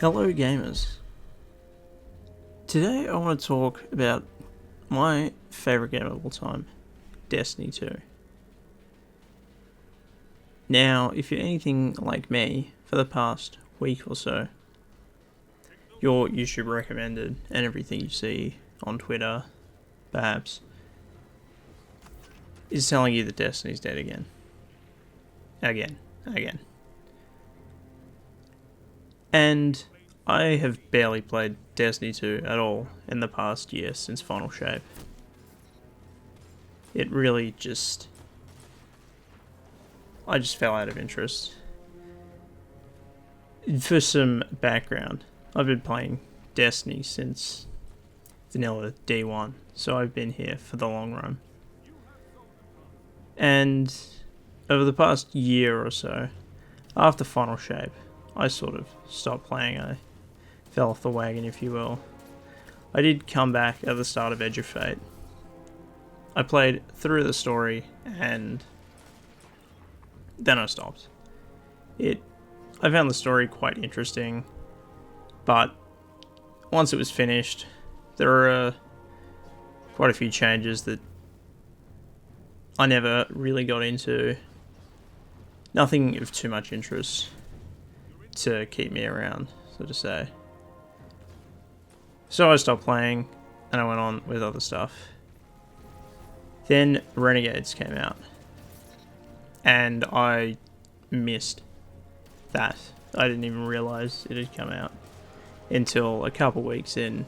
Hello gamers. Today I want to talk about my favourite game of all time, Destiny 2. Now, if you're anything like me, for the past week or so, your YouTube recommended and everything you see on Twitter, perhaps, is telling you that Destiny's dead again. Again. And I have barely played Destiny 2 at all in the past year since Final Shape. It really just... I just fell out of interest. For some background, I've been playing Destiny since Vanilla D1, so I've been here for the long run. And over the past year or so, after Final Shape, I sort of stopped playing. I fell off the wagon, if you will. I did come back at the start of Edge of Fate. I played through the story and then I stopped. I found the story quite interesting, but once it was finished, there were quite a few changes that I never really got into. Nothing of too much interest to keep me around, so to say. So I stopped playing and I went on with other stuff. Then Renegades came out and I missed that. I didn't even realize it had come out until a couple weeks in,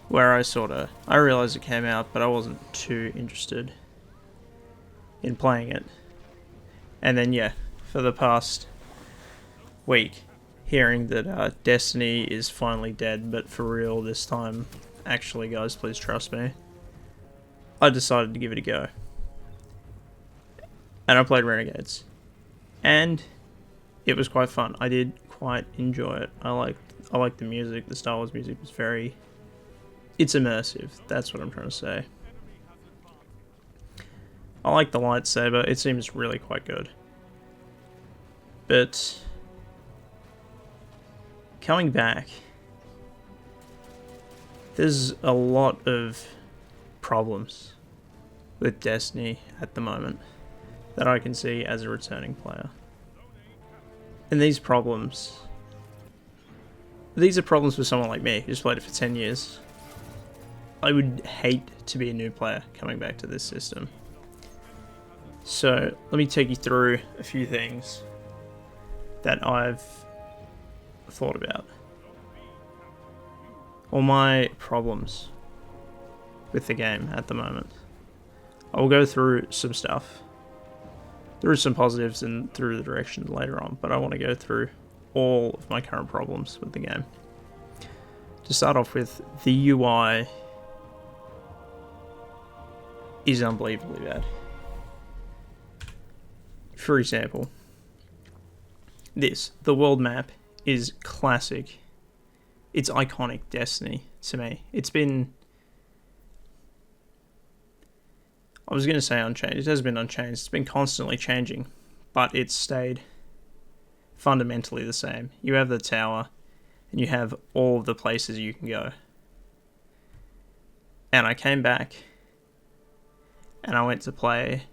where I realized it came out, but I wasn't too interested in playing it. And then yeah, for the past week, hearing that Destiny is finally dead, but for real this time, actually guys, please trust me, I decided to give it a go. And I played Renegades. And it was quite fun. I did quite enjoy it. I liked the music. The Star Wars music was it's immersive. That's what I'm trying to say. I like the lightsaber. It seems really quite good. But coming back, there's a lot of problems with Destiny at the moment that I can see as a returning player. And these are problems for someone like me who's played it for 10 years. I would hate to be a new player coming back to this system. So let me take you through a few things that I've thought about. All my problems with the game at the moment. I'll go through some stuff. There are some positives and through the directions later on, but I want to go through all of my current problems with the game. To start off with, the UI is unbelievably bad. For example, the world map is classic. It's iconic Destiny to me. It's been... I was going to say unchanged. It has been unchanged. It's been constantly changing, but it's stayed fundamentally the same. You have the tower, and you have all of the places you can go. And I came back, and I went to play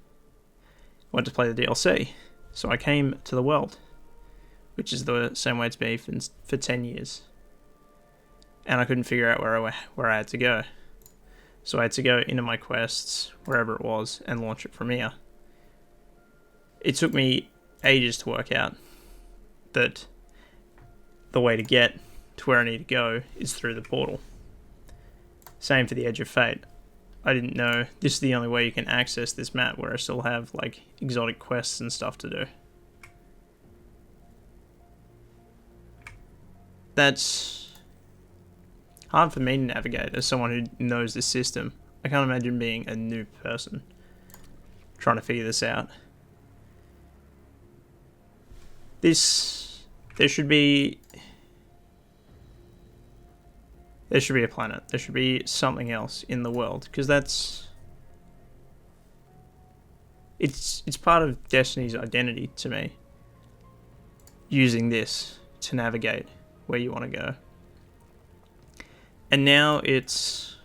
the DLC. So I came to the world, which is the same way it's been for 10 years. And I couldn't figure out where I had to go. So I had to go into my quests, wherever it was, and launch it from here. It took me ages to work out that the way to get to where I need to go is through the portal. Same for the Edge of Fate. I didn't know this is the only way you can access this map, where I still have like exotic quests and stuff to do. That's hard for me to navigate as someone who knows this system. I can't imagine being a new person trying to figure this out. There should be a planet. There should be something else in the world, because it's part of Destiny's identity to me. Using this to navigate where you want to go. And now it's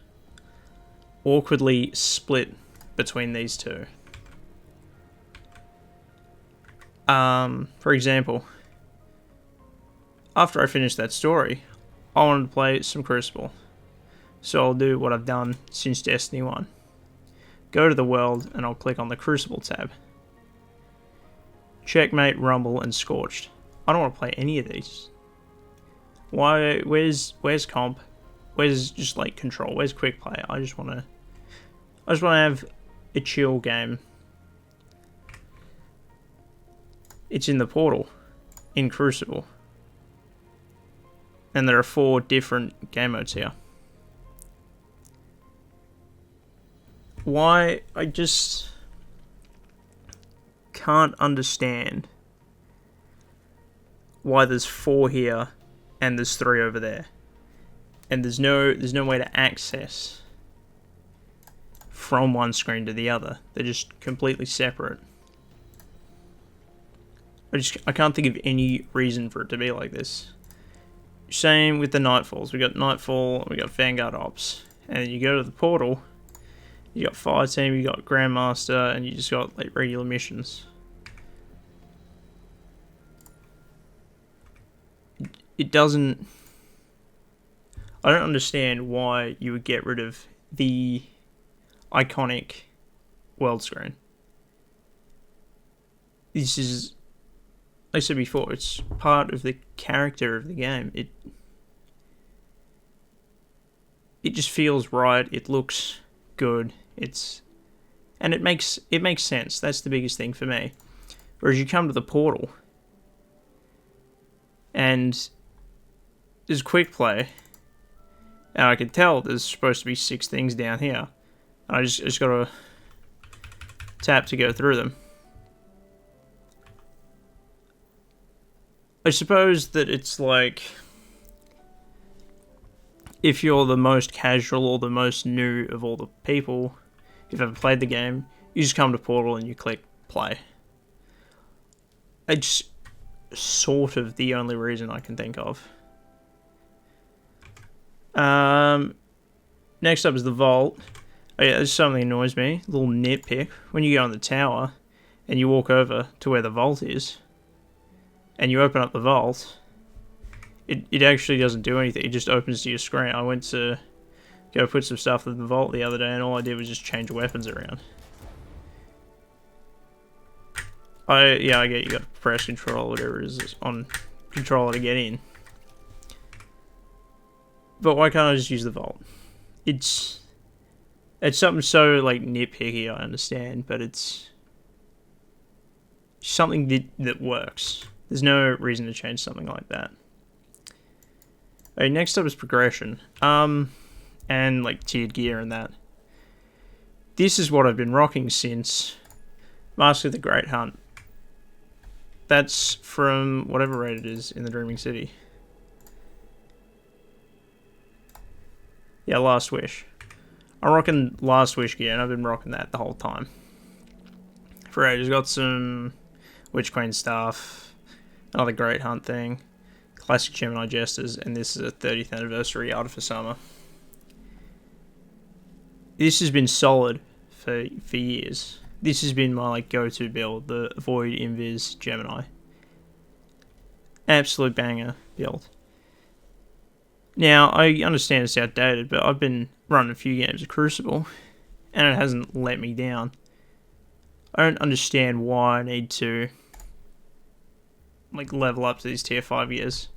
awkwardly split between these two. For example, after I finished that story, I wanted to play some Crucible. So I'll do what I've done since Destiny 1. Go to the world and I'll click on the Crucible tab. Checkmate, Rumble, and Scorched. I don't want to play any of these. Why? Where's comp? Where's just like control? Where's quick play? I just want to have a chill game. It's in the portal, in Crucible. And there are 4 different game modes here. Why? I just can't understand why there's 4 here and there's 3 over there. And there's no way to access from one screen to the other. They're just completely separate. I can't think of any reason for it to be like this. Same with the Nightfalls. We got Nightfall, we got Vanguard Ops. And then you go to the portal, you got Fire Team, you got Grandmaster, and you just got like regular missions. It doesn't... I don't understand why you would get rid of the iconic world screen. This is... like I said before, it's part of the character of the game. It just feels right. It looks good. And it makes sense. That's the biggest thing for me. Whereas you come to the portal, and there's quick play, and I can tell there's supposed to be 6 things down here. And I just gotta tap to go through them. I suppose that it's like, if you're the most casual or the most new of all the people who've ever played the game, you just come to Portal and you click play. It's sort of the only reason I can think of. Next up is the Vault. Oh yeah, there's something that annoys me. A little nitpick. When you go on the tower and you walk over to where the Vault is, and you open up the Vault, it actually doesn't do anything. It just opens to your screen. I went to go put some stuff in the Vault the other day, and all I did was just change weapons around. I get you got to press control or whatever it is on controller to get in. But why can't I just use the Vault? It's something so like nitpicky, I understand, but it's something that works. There's no reason to change something like that. Okay, next up is progression. And like tiered gear and that. This is what I've been rocking since Mask of the Great Hunt. That's from whatever rate it is in the Dreaming City. Yeah, Last Wish. I'm rocking Last Wish gear, and I've been rocking that the whole time. For ages, got some Witch Queen stuff, another Great Hunt thing, classic Gemini Jesters, and this is a 30th anniversary Art for Summer. This has been solid for years. This has been my like go-to build, the Void Invis Gemini. Absolute banger build. Now, I understand it's outdated, but I've been running a few games of Crucible, and it hasn't let me down. I don't understand why I need to like level up to these tier 5 gears.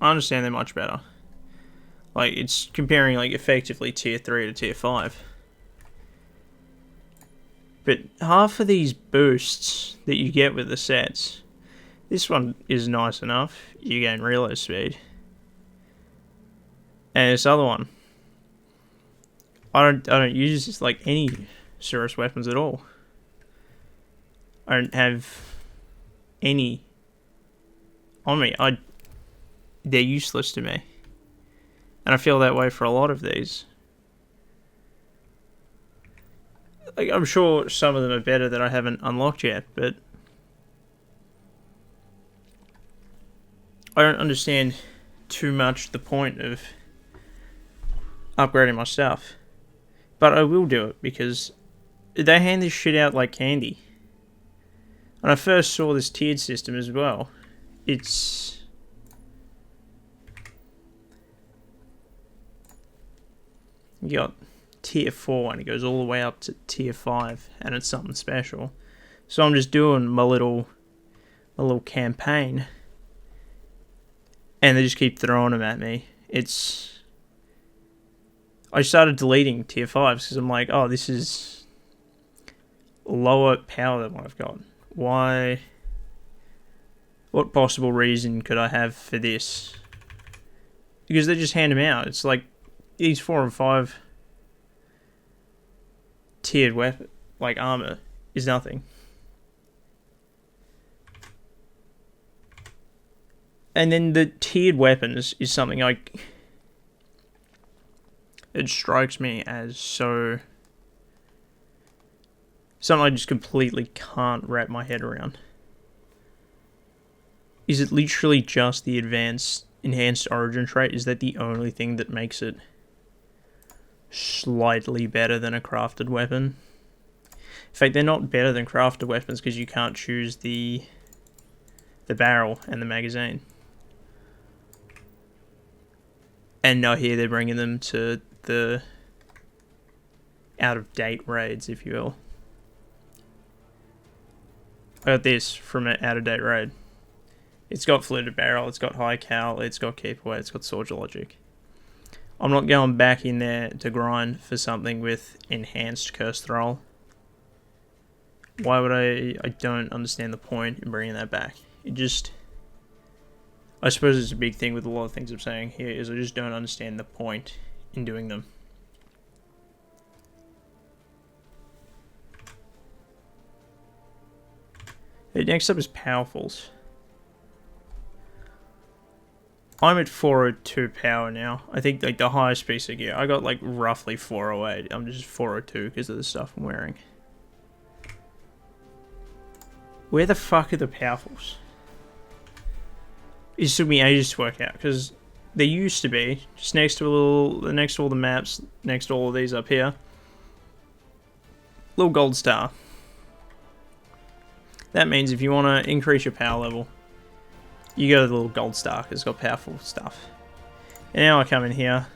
I understand they're much better. Like, it's comparing like effectively tier 3 to tier 5. But half of these boosts that you get with the sets, this one is nice enough. You gain reload speed. And this other one, I don't use this like any serious weapons at all. I don't have any on me. They're useless to me. And I feel that way for a lot of these. Like, I'm sure some of them are better that I haven't unlocked yet, but I don't understand too much the point of upgrading my stuff. But I will do it because they hand this shit out like candy. When I first saw this tiered system as well, it's... You got tier 4 and it goes all the way up to tier 5 and it's something special. So I'm just doing my little campaign and they just keep throwing them at me. I started deleting tier 5s because I'm like, oh, this is lower power than what I've got. Why? What possible reason could I have for this? Because they just hand them out. It's like these 4 and 5 tiered weapon, like armor, is nothing. And then the tiered weapons is something like... It strikes me as so... Something I just completely can't wrap my head around. Is it literally just the enhanced origin trait? Is that the only thing that makes it slightly better than a crafted weapon? In fact, they're not better than crafted weapons because you can't choose the barrel and the magazine. And now here they're bringing them to the out-of-date raids, if you will. I got this from an out-of-date raid. It's got fluted barrel, it's got high cal, it's got keep away, it's got soldier logic. I'm not going back in there to grind for something with enhanced curse thrall. Why would I don't understand the point in bringing that back. It just... I suppose it's a big thing with a lot of things I'm saying here, is I just don't understand the point in doing them. Okay, next up is powerfuls. I'm at 402 power now. I think like the highest piece of gear. I got like roughly 408. I'm just 402 because of the stuff I'm wearing. Where the fuck are the powerfuls? It took me ages to work out because there used to be just next to all the maps, next to all of these up here, little gold star. That means if you want to increase your power level, you go to the little gold star because it's got powerful stuff. And now I come in here.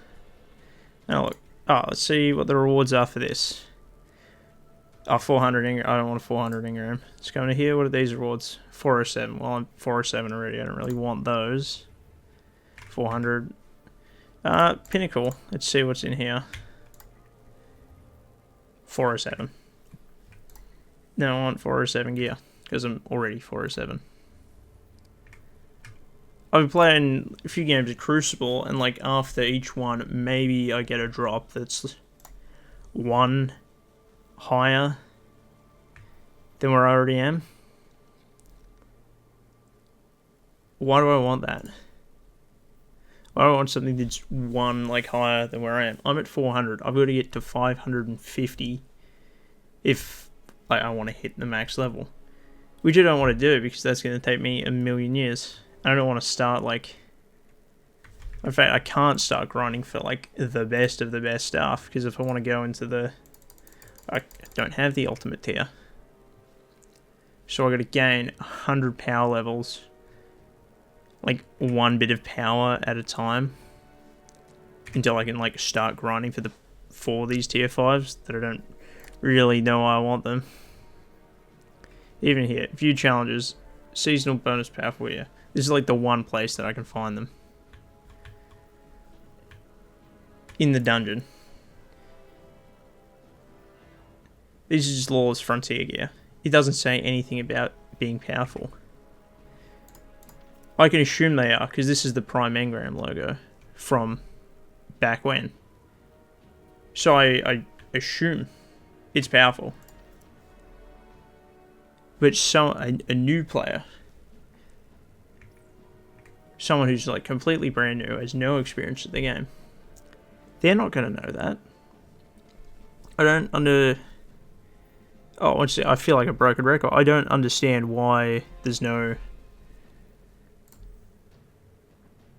Now look. Oh, let's see what the rewards are for this. Oh, 400 Ingram. I don't want a 400 Ingram. Let's go into here. What are these rewards? 407. Well, I'm 407 already. I don't really want those. 400. Pinnacle. Let's see what's in here. 407. No, I want 407 gear because I'm already 407. I've been playing a few games of Crucible, and like after each one, maybe I get a drop that's one higher than where I already am. Why do I want that? Why do I want something that's one like higher than where I am? I'm at 400. I've got to get to 550 if like, I want to hit the max level, which I don't want to do because that's going to take me a million years. I don't want to start like... In fact, I can't start grinding for like the best of the best stuff because if I want to go into the... I don't have the ultimate tier. So I got to gain 100 power levels. Like one bit of power at a time. Until I can like start grinding for these tier 5s that I don't really know why I want them. Even here, view challenges, seasonal bonus powerful gear. This is like the one place that I can find them. In the dungeon. This is just lawless frontier gear. It doesn't say anything about being powerful. I can assume they are, because this is the Prime Engram logo from back when. So I assume it's powerful. But a new player, someone who's like completely brand new, has no experience with the game, they're not going to know that. I feel like a broken record. I don't understand why there's no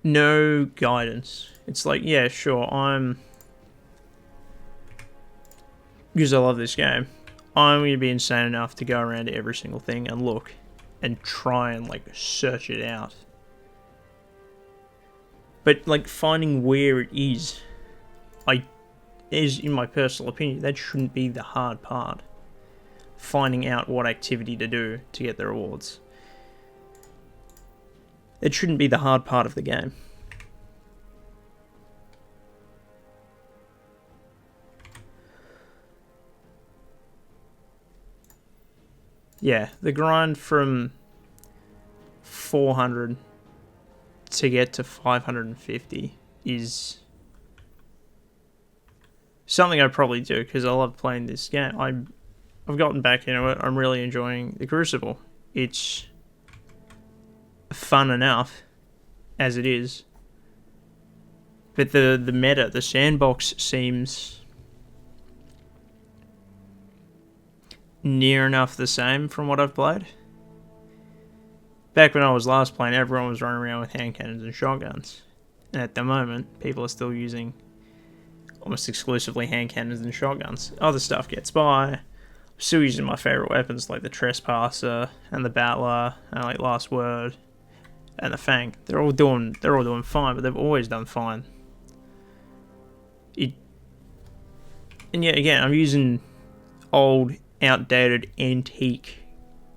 no guidance. It's like, yeah, sure, because I love this game, I'm going to be insane enough to go around to every single thing and look and try and, like, search it out. But, like, finding where it is, in my personal opinion, that shouldn't be the hard part. Finding out what activity to do to get the rewards. It shouldn't be the hard part of the game. Yeah, the grind from 400 to get to 550 is something I'd probably do because I love playing this game. I've gotten back into it. I'm really enjoying the Crucible. It's fun enough as it is. But the meta, the sandbox seems near enough the same from what I've played. Back when I was last playing, everyone was running around with hand cannons and shotguns. And at the moment, people are still using almost exclusively hand cannons and shotguns. Other stuff gets by. I'm still using my favourite weapons like the Trespasser and the Battler and like Last Word and the Fang. They're all doing fine, but they've always done fine. And yet again, I'm using old, outdated, antique,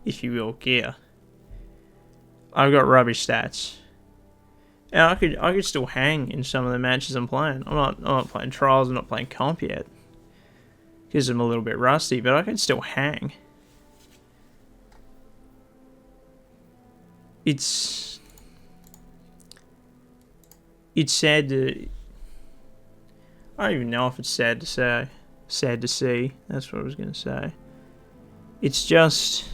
if you will, gear. I've got rubbish stats. And I could still hang in some of the matches I'm playing. I'm not playing trials, I'm not playing comp yet. Because I'm a little bit rusty, but I can still hang. It's sad to... I don't even know if it's sad to say. Sad to see. That's what I was going to say. It's just...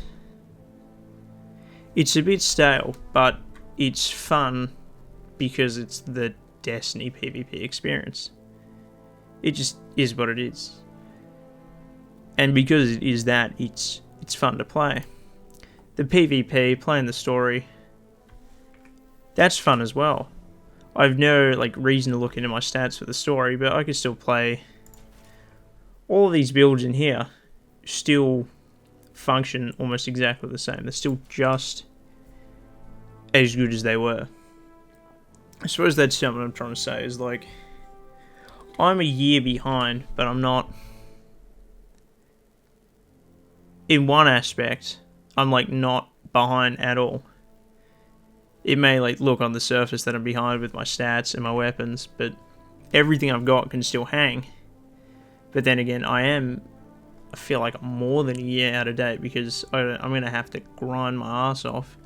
It's a bit stale, but it's fun because it's the Destiny PvP experience. It just is what it is. And because it is that, it's fun to play. The PvP, playing the story, that's fun as well. I've no like reason to look into my stats for the story, but I could still play all of these builds in here. Still function almost exactly the same. They're still just as good as they were. I suppose that's something I'm trying to say is like, I'm a year behind, but I'm not. In one aspect, I'm like not behind at all. It may like look on the surface that I'm behind with my stats and my weapons, but everything I've got can still hang. But then again, I feel like I'm more than a year out of date because I'm going to have to grind my ass off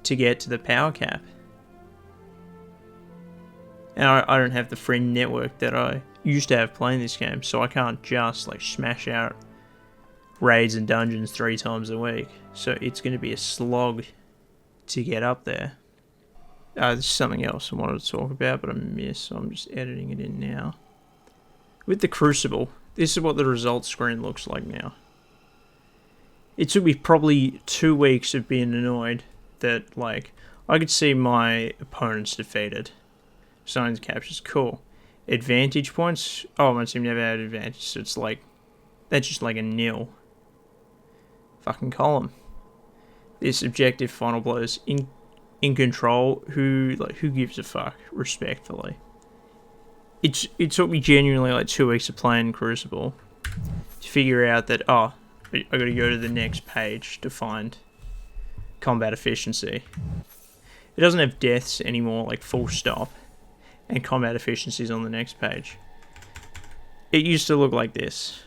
to get to the power cap. And I don't have the friend network that I used to have playing this game, so I can't just like smash out raids and dungeons 3 times a week. So it's going to be a slog to get up there. There's something else I wanted to talk about, but I missed, so I'm just editing it in now. With the Crucible, this is what the results screen looks like now. It took me probably 2 weeks of being annoyed that, like, I could see my opponents defeated. Signs captures, cool. Advantage points, oh, my team never had advantage, so it's like, that's just like a nil. Fucking column. This objective final blows in control, who gives a fuck, respectfully. It took me genuinely like 2 weeks of playing Crucible to figure out that, oh, I gotta go to the next page to find combat efficiency. It doesn't have deaths anymore, like full stop, and combat efficiency is on the next page. It used to look like this.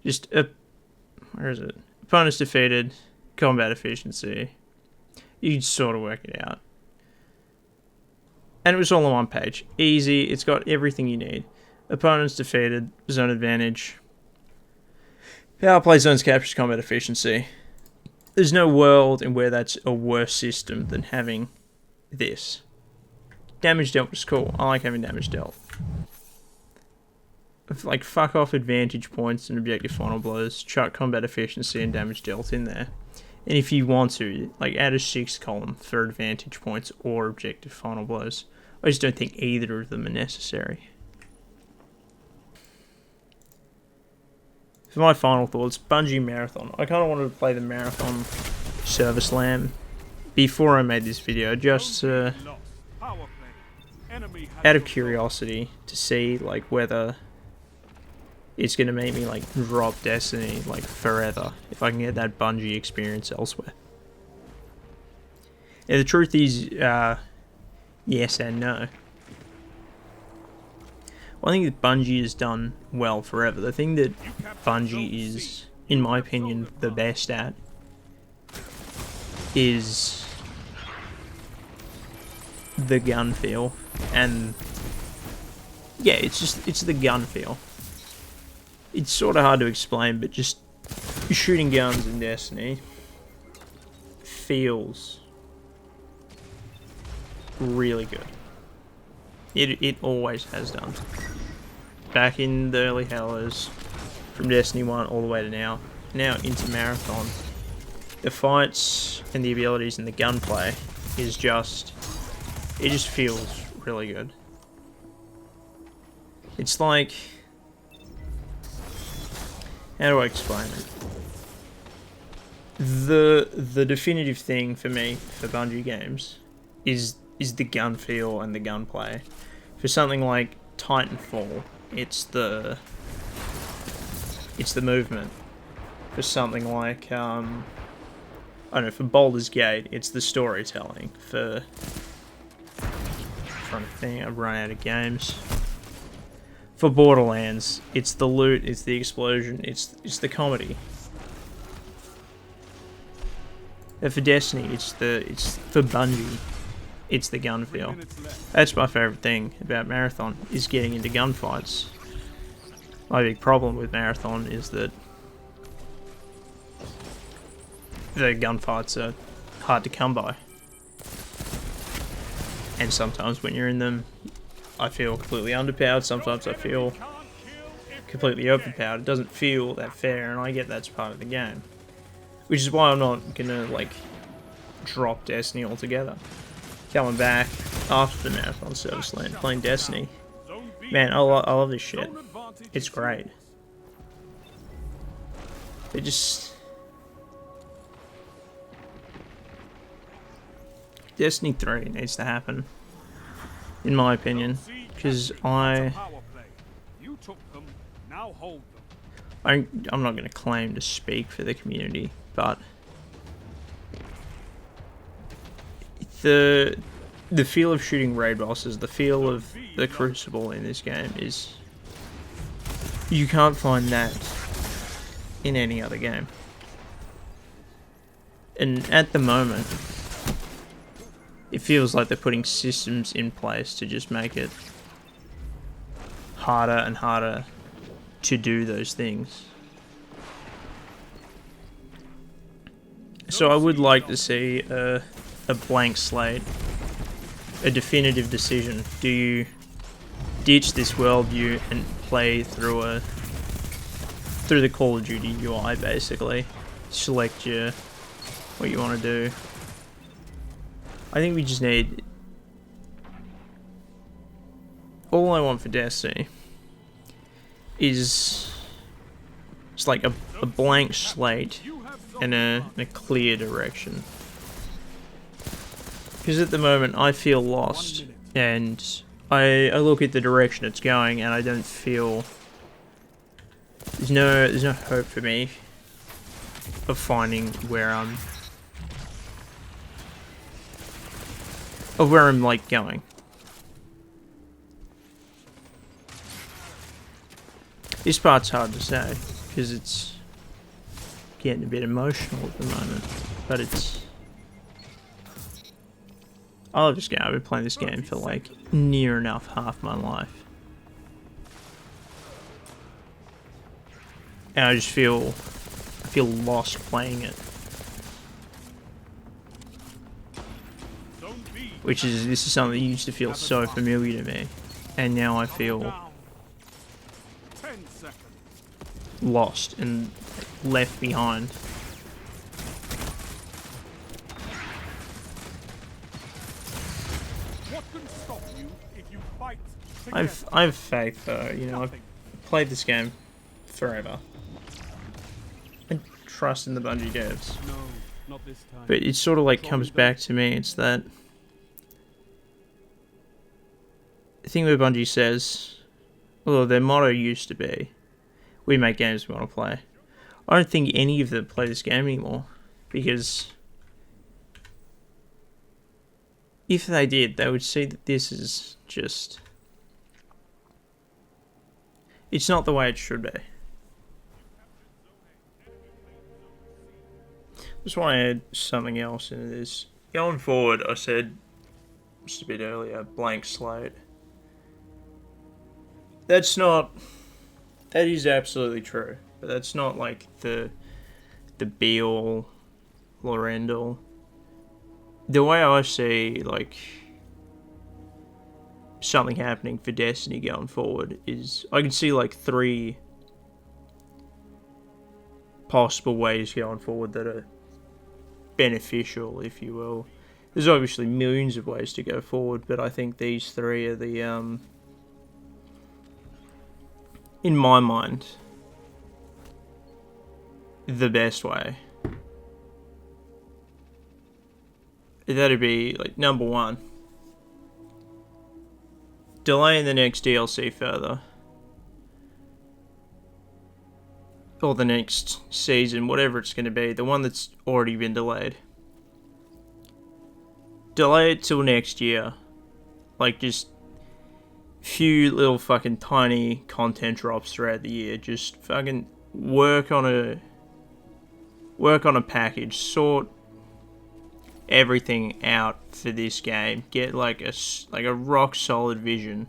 Just, where is it? Opponents defeated, combat efficiency. You can sort of work it out. And it was all on one page. Easy, it's got everything you need. Opponents defeated, zone advantage. Power play, zones captures, combat efficiency. There's no world in where that's a worse system than having this. Damage dealt was cool. I like having damage dealt. Like, fuck off advantage points and objective final blows. Chuck combat efficiency and damage dealt in there. And if you want to, like, add a 6th column for advantage points or objective final blows. I just don't think either of them are necessary. For my final thoughts, Bungie Marathon. I kind of wanted to play the Marathon Service Lamb before I made this video, just out of curiosity to see, like, whether it's going to make me, like, drop Destiny, like, forever, if I can get that Bungie experience elsewhere. And the truth is, yes and no. One thing that Bungie has done well forever, the thing that Bungie is, in my opinion, the best at, is the gun feel. And yeah, it's the gun feel. It's sort of hard to explain, but just shooting guns in Destiny feels really good. It always has done. Back in the early Hellas, from Destiny 1 all the way to now into Marathon, the fights and the abilities and the gunplay is just, it just feels really good. It's like, how do I explain it? The definitive thing for me for Bungie games is the gun feel and the gunplay. For something like Titanfall, it's the movement. For something like I don't know, for Baldur's Gate, it's the storytelling. For I'm trying to think, I've run out of games. For Borderlands, it's the loot, it's the explosion, it's the comedy. And for Destiny, it's for Bungie, it's the gun feel. That's my favourite thing about Marathon, is getting into gunfights. My big problem with Marathon is that the gunfights are hard to come by. And sometimes when you're in them, I feel completely underpowered, sometimes I feel completely overpowered. It doesn't feel that fair, and I get that's part of the game. Which is why I'm not gonna, like, drop Destiny altogether. Coming back after the Marathon Service Land, playing Destiny. Man, I love this shit. It's great. It just... Destiny 3 needs to happen, in my opinion, because I'm not going to claim to speak for the community, but the feel of shooting raid bosses, the feel of the Crucible in this game is, you can't find that in any other game. And at the moment, it feels like they're putting systems in place to just make it harder and harder to do those things. So I would like to see a blank slate, a definitive decision. Do you ditch this worldview and play through the Call of Duty UI, basically? Select what you want to do. I think we just need... All I want for Destiny is just like a blank slate and a clear direction. Because at the moment I feel lost, and I look at the direction it's going and I don't feel... There's no hope for me of finding where I'm like going. This part's hard to say because it's getting a bit emotional at the moment, but it's... I love this game. I've been playing this game for like near enough half my life, and I just feel lost playing it. This is something that used to feel so familiar to me, and now I feel lost and left behind. What can stop you if you fight I have faith though, you know, I've played this game forever. And trust in the Bungie devs. No, not this time. But it sort of like comes back to me, it's that the thing where Bungie says, well, their motto used to be, we make games we want to play. I don't think any of them play this game anymore, because if they did, they would see that this is just, it's not the way it should be. Just want to add something else into this. Going forward, I said just a bit earlier, blank slate. That's not, that is absolutely true, but that's not like the be all or end all. The way I see like something happening for Destiny going forward is I can see like 3 possible ways going forward that are beneficial, if you will. There's obviously millions of ways to go forward, but I think these 3 are the in my mind, the best way. That'd be like number 1, delaying the next DLC further, or the next season, whatever it's going to be, the one that's already been delayed. Delay it till next year, like just few little fucking tiny content drops throughout the year. Just fucking work on a package, sort everything out for this game. Get like a rock solid vision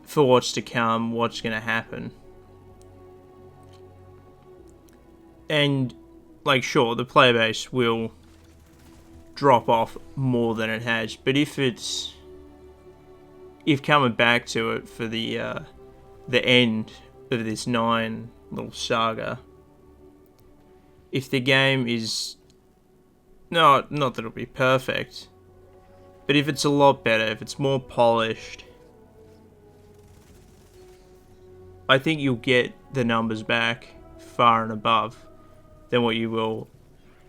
for what's to come, what's gonna happen. And like sure, the player base will drop off more than it has, but if coming back to it for the end of this 9 little saga, if the game is not that it'll be perfect, but if it's a lot better, if it's more polished, I think you'll get the numbers back far and above than what you will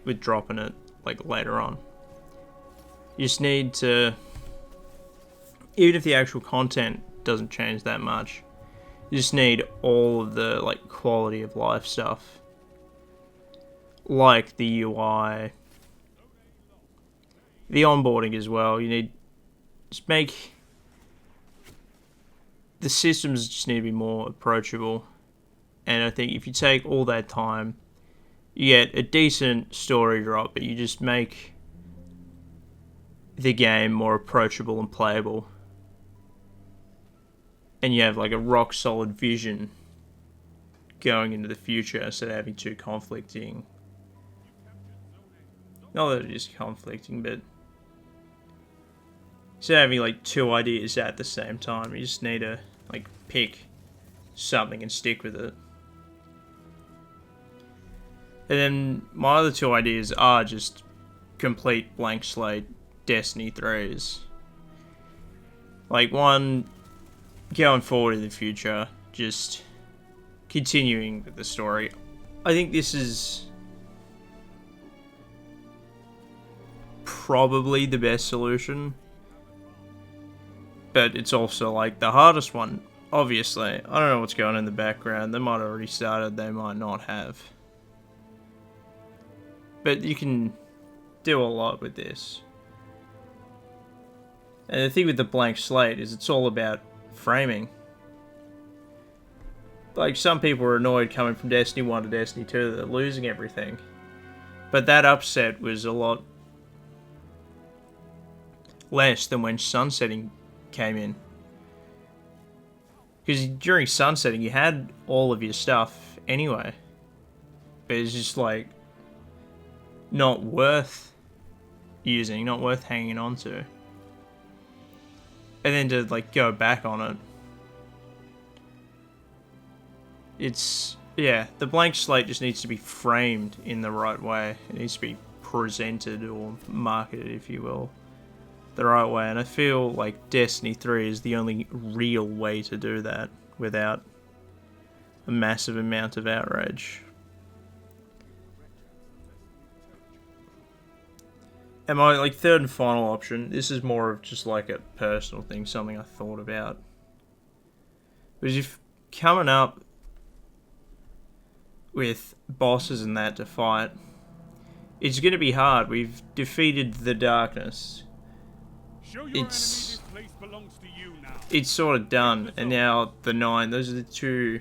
with dropping it like later on. You just need to, even if the actual content doesn't change that much, you just need all of the like quality of life stuff, like the UI, the onboarding as well. You need just make the systems just need to be more approachable, and I think if you take all that time, you get a decent story drop, but you just make the game more approachable and playable, and you have like a rock solid vision going into the future instead of having 2 conflicting, not that it is conflicting, but instead of having like 2 ideas at the same time, you just need to like pick something and stick with it. And then my other 2 ideas are just complete blank slate Destiny 3s. Like one, going forward in the future, just continuing with the story. I think this is probably the best solution, but it's also like the hardest one, obviously. I don't know what's going on in the background. They might have already started, they might not have. But you can do a lot with this. And the thing with the blank slate is it's all about framing. Like, some people are annoyed coming from Destiny 1 to Destiny 2 that they're losing everything. But that upset was a lot less than when sunsetting came in. Because during sunsetting you had all of your stuff anyway. But it's just like not worth using, not worth hanging on to. And then to like go back on it, it's, yeah, the blank slate just needs to be framed in the right way. It needs to be presented or marketed, if you will, the right way. And I feel like Destiny 3 is the only real way to do that without a massive amount of outrage. And my like third and final option, this is more of just like a personal thing, something I thought about. Because if coming up with bosses and that to fight, it's going to be hard. We've defeated the darkness. It's sort of done, and now the 9. Those are the two.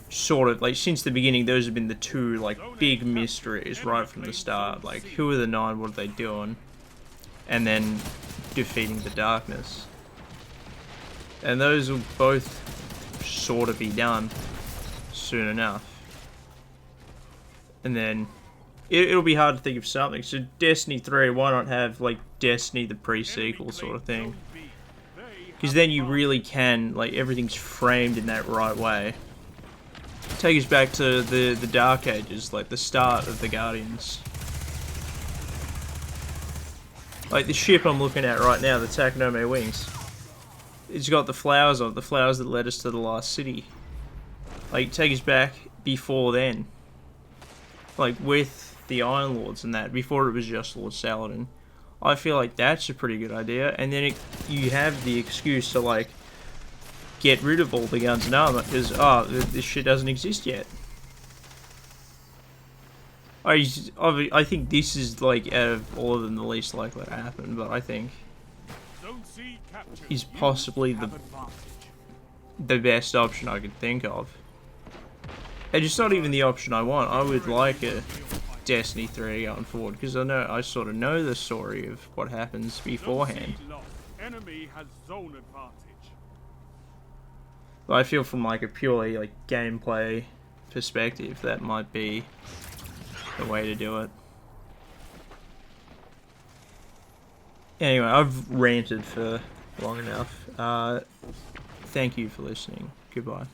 Sort of like since the beginning, those have been the two like big mysteries right from the start. Like, who are the 9? What are they doing? And then defeating the darkness. And those will both sort of be done soon enough. And then it'll be hard to think of something. So Destiny 3, why not have like Destiny the pre-sequel sort of thing? Because then you really can, like, everything's framed in that right way. Take us back to the Dark Ages, like the start of the Guardians. Like the ship I'm looking at right now, the Takanome Wings. It's got the flowers on it, the flowers that led us to the last city. Like, take us back before then. Like, with the Iron Lords and that, before it was just Lord Saladin. I feel like that's a pretty good idea, and then you have the excuse to, like, get rid of all the guns and armor, because, this shit doesn't exist yet. I think this is, like, out of all of them, the least likely to happen, but I think is possibly the best option I could think of. And it's not even the option I want. I would like a Destiny 3 going forward, because I sort of know the story of what happens beforehand. But I feel from like a purely like gameplay perspective, that might be the way to do it. Anyway, I've ranted for long enough. Thank you for listening. Goodbye.